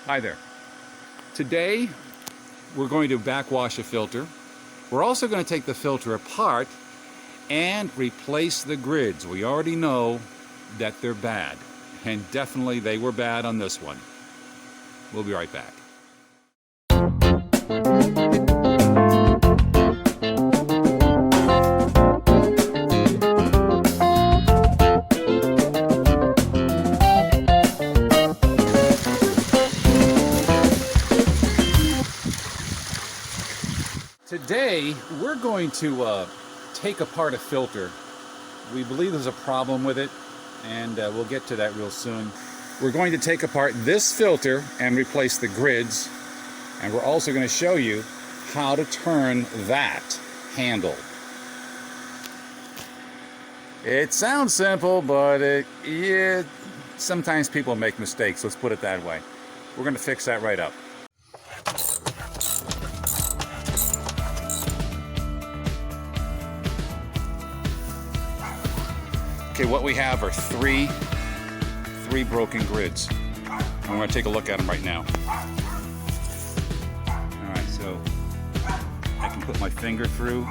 Hi there. Today we're going to backwash a filter. We're also going to take the filter apart and replace the grids. We already know that they're bad, and definitely they were bad on this one. We'll be right back. Today, we're going to take apart a filter. We believe there's a problem with it, and we'll get to that real soon. We're going to take apart this filter and replace the grids, and we're also going to show you how to turn that handle. It sounds simple, but sometimes people make mistakes, let's put it that way. We're going to fix that right up. Okay, what we have are three broken grids. I'm going to take a look at them right now. Alright, so I can put my finger through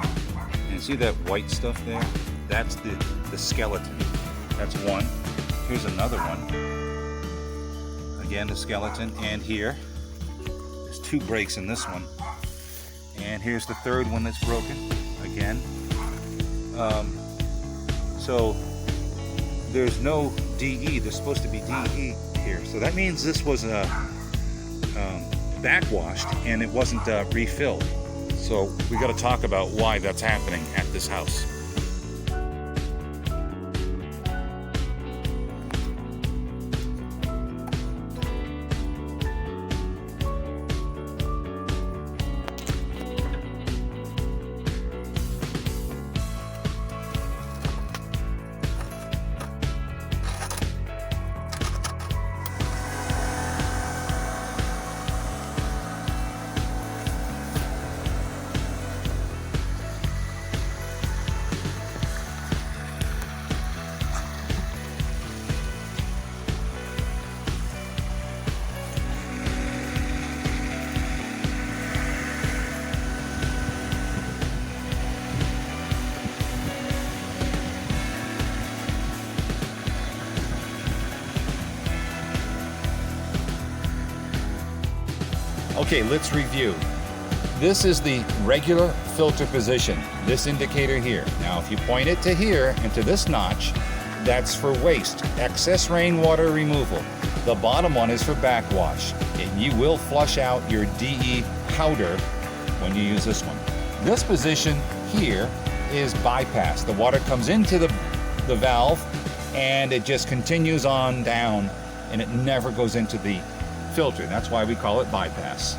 and see that white stuff there? That's the skeleton. That's one. Here's another one. Again, the skeleton. And here, there's two breaks in this one. And here's the third one that's broken. Again. So there's no DE. There's supposed to be DE here. So that means this was backwashed and it wasn't refilled. So we got to talk about why that's happening at this house. Okay, let's review. This is the regular filter position, this indicator here. Now, if you point it to here and to this notch, that's for waste, excess rainwater removal. The bottom one is for backwash. And you will flush out your DE powder when you use this one. This position here is bypass. The water comes into the valve and it just continues on down and it never goes into the filter. That's why we call it bypass.